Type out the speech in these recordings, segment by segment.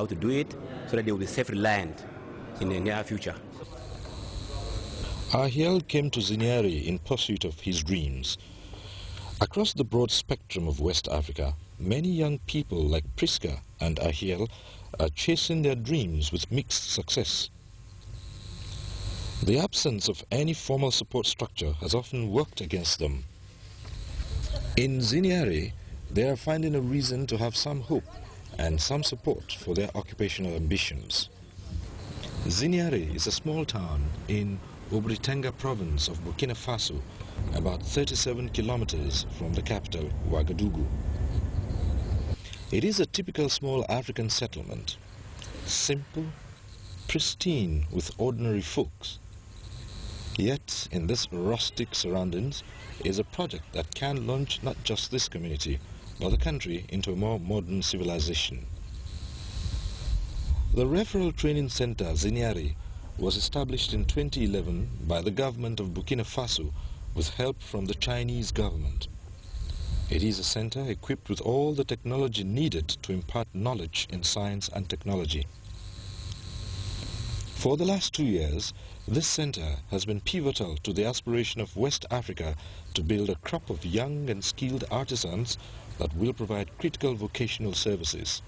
how to do it so that they will be self-reliant in the near future. Arhyel came to Zinyari in pursuit of his dreams. Across the broad spectrum of West Africa, many young people like Prisca and Arhyel are chasing their dreams with mixed success. The absence of any formal support structure has often worked against them. In Zinyari, they are finding a reason to have some hope and some support for their occupational ambitions. Zinyari is a small town in Obritenga province of Burkina Faso, about 37 kilometers from the capital, Ouagadougou. It is a typical small African settlement, simple, pristine with ordinary folks. Yet, in this rustic surroundings is a project that can launch not just this community, but the country into a more modern civilization. The Referral Training Center Zinyari was established in 2011 by the government of Burkina Faso with help from the Chinese government. It is a center equipped with all the technology needed to impart knowledge in science and technology. For the last 2 years, this center has been pivotal to the aspiration of West Africa to build a crop of young and skilled artisans that will provide critical vocational services.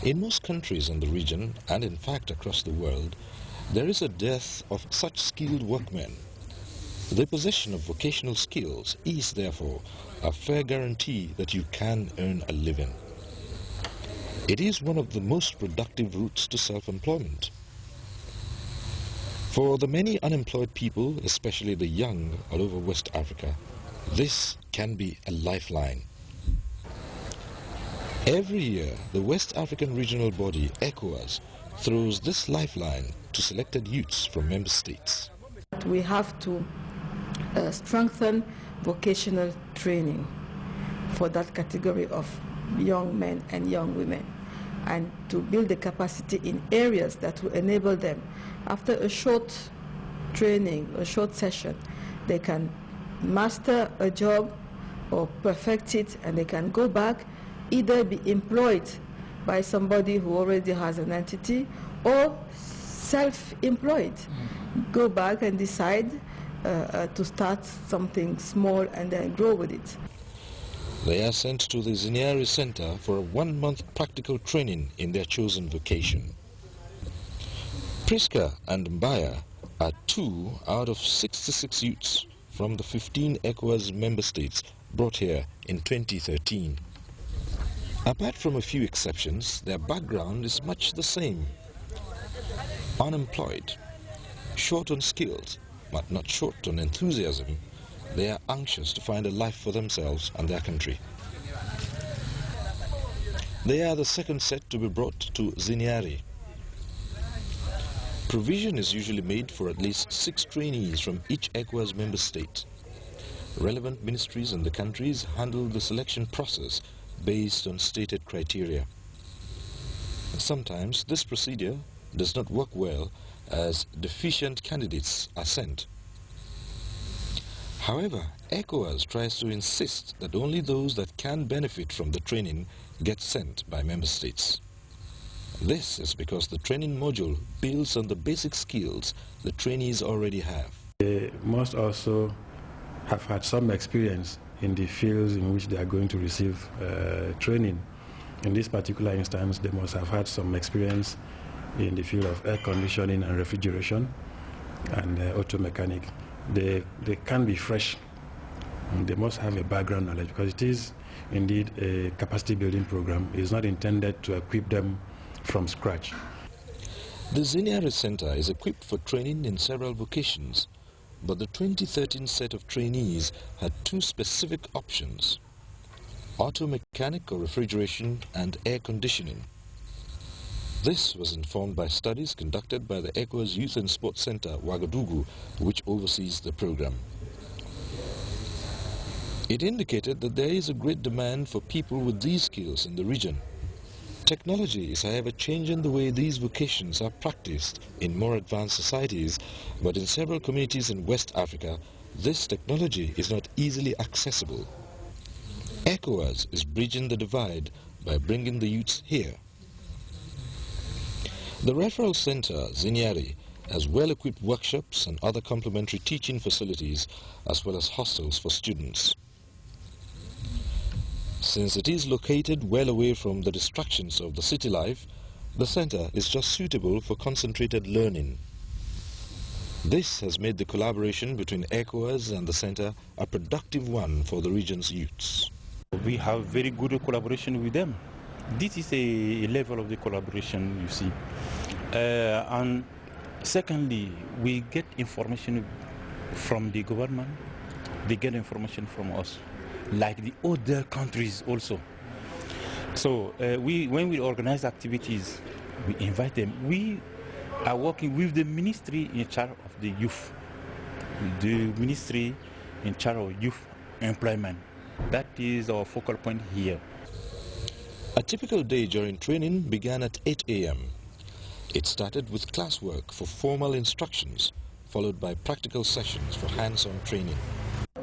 In most countries in the region, and in fact across the world, there is a dearth of such skilled workmen. The possession of vocational skills is therefore a fair guarantee that you can earn a living. It is one of the most productive routes to self-employment. For the many unemployed people, especially the young all over West Africa, this can be a lifeline. Every year, the West African regional body, ECOWAS, throws this lifeline to selected youths from member states. We have to strengthen vocational training for that category of young men and young women, and to build the capacity in areas that will enable them, after a short training, a short session, they can master a job or perfect it, and they can go back, either be employed by somebody who already has an entity or self-employed. Go back and decide to start something small and then grow with it. They are sent to the Zinyari Center for a 1-month practical training in their chosen vocation. Prisca and Mbaya are 2 out of 66 youths from the 15 ECOWAS member states brought here in 2013. Apart from a few exceptions, their background is much the same. Unemployed, short on skills, but not short on enthusiasm, they are anxious to find a life for themselves and their country. They are the second set to be brought to Zinyari. Provision is usually made for at least 6 trainees from each ECOWAS member state. Relevant ministries in the countries handle the selection process based on stated criteria. Sometimes this procedure does not work well, as deficient candidates are sent. However, ECOWAS tries to insist that only those that can benefit from the training get sent by member states. This is because the training module builds on the basic skills the trainees already have. They must also have had some experience in the fields in which they are going to receive training. In this particular instance, they must have had some experience in the field of air conditioning and refrigeration and auto mechanic. They can be fresh, and they must have a background knowledge, because it is indeed a capacity building program. It is not intended to equip them from scratch. The Zinyari Center is equipped for training in several vocations, but the 2013 set of trainees had 2 specific options: auto mechanic or refrigeration and air conditioning. This was informed by studies conducted by the ECOWAS Youth and Sports Center, Ouagadougou, which oversees the program. It indicated that there is a great demand for people with these skills in the region. Technology is, however, changing the way these vocations are practiced in more advanced societies, but in several communities in West Africa, this technology is not easily accessible. ECOWAS is bridging the divide by bringing the youths here. The referral center, Zinyari, has well-equipped workshops and other complementary teaching facilities, as well as hostels for students. Since it is located well away from the distractions of the city life, the center is just suitable for concentrated learning. This has made the collaboration between ECOWAS and the center a productive one for the region's youths. We have very good collaboration with them. This is a level of the collaboration, you see. And secondly, we get information from the government, they get information from us, like the other countries also. So when we organize activities, we invite them. We are working with the ministry in charge of the youth, the ministry in charge of youth employment. That is our focal point here. A typical day during training began at 8 a.m. It started with classwork for formal instructions, followed by practical sessions for hands-on training.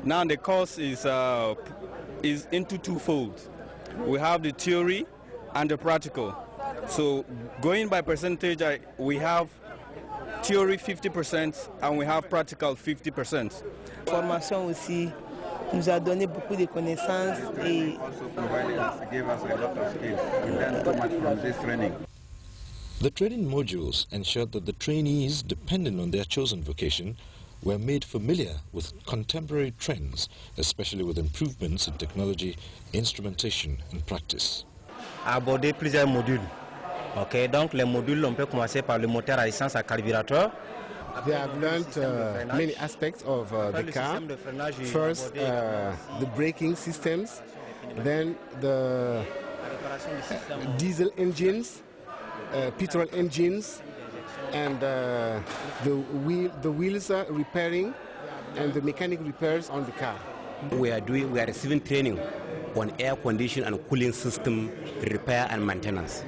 Now the course is into twofold. We have the theory and the practical. So going by percentage, we have theory 50% and we have practical 50%. Formation aussi nous a donné beaucoup de connaissances et gave us a lot of skills. We learned so much from this training. The training modules ensured that the trainees, depending on their chosen vocation, were made familiar with contemporary trends, especially with improvements in technology, instrumentation and practice. Aborder plusieurs modules. Okay, donc les modules, on peut commencer par le moteur à essence à carburateur. They have learned many aspects of the car. First, the braking systems, then the diesel engines, petrol engines, and the wheels repairing, and the mechanic repairs on the car. We are receiving training on air condition and cooling system repair and maintenance.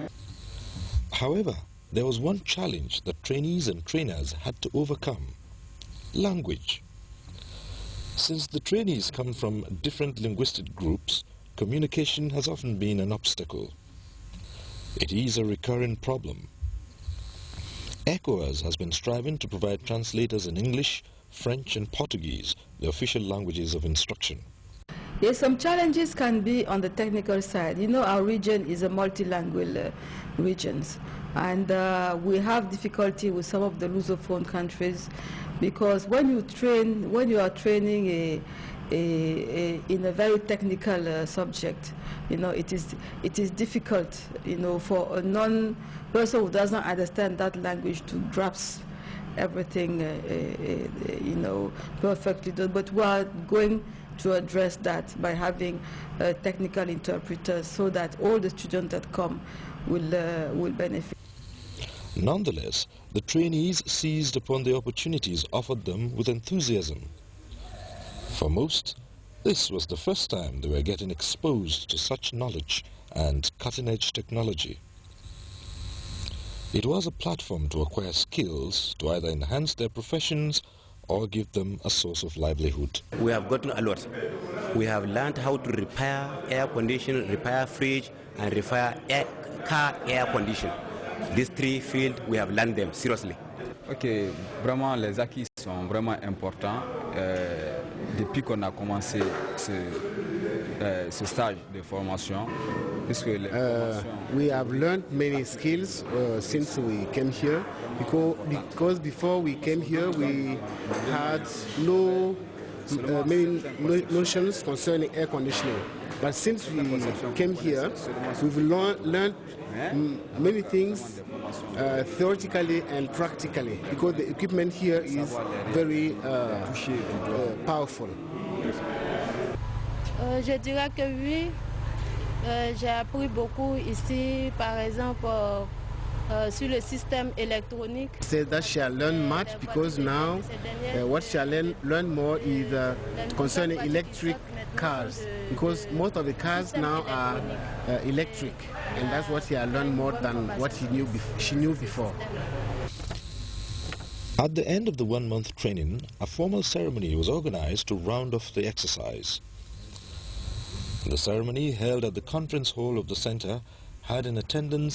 However, there was one challenge that trainees and trainers had to overcome: language. Since the trainees come from different linguistic groups, communication has often been an obstacle. It is a recurring problem. ECOWAS has been striving to provide translators in English, French and Portuguese, the official languages of instruction. Yes, some challenges can be on the technical side. You know, our region is a multilingual regions, and we have difficulty with some of the Lusophone countries, because when you are training in a very technical subject, you know, it is difficult, you know, for a non-person who doesn't understand that language to grasp everything, you know, perfectly done. But we are going to address that by having technical interpreters, so that all the students that come will benefit. Nonetheless, the trainees seized upon the opportunities offered them with enthusiasm. For most, this was the first time they were getting exposed to such knowledge and cutting-edge technology. It was a platform to acquire skills to either enhance their professions or give them a source of livelihood. We have gotten a lot. We have learned how to repair air condition, repair fridge, and repair car air condition. These three fields, we have learned them seriously. Ok, vraiment les acquis sont vraiment importants depuis qu'on a commencé ce stage de formation. We have learned many skills since we came here, because before we came here we had many notions concerning air conditioning. But since we came here, we've learned many things theoretically and practically, because the equipment here is very powerful. Je dirais que oui, j'ai appris beaucoup ici, par exemple, sur le système électronique. Said that she learned much, because now what she learned more is concerning electric cars, because most of the cars now are electric, and that's what she learned more than what she knew before. At the end of the one-month training, a formal ceremony was organized to round off the exercise. The ceremony held at the conference hall of the center had in attendance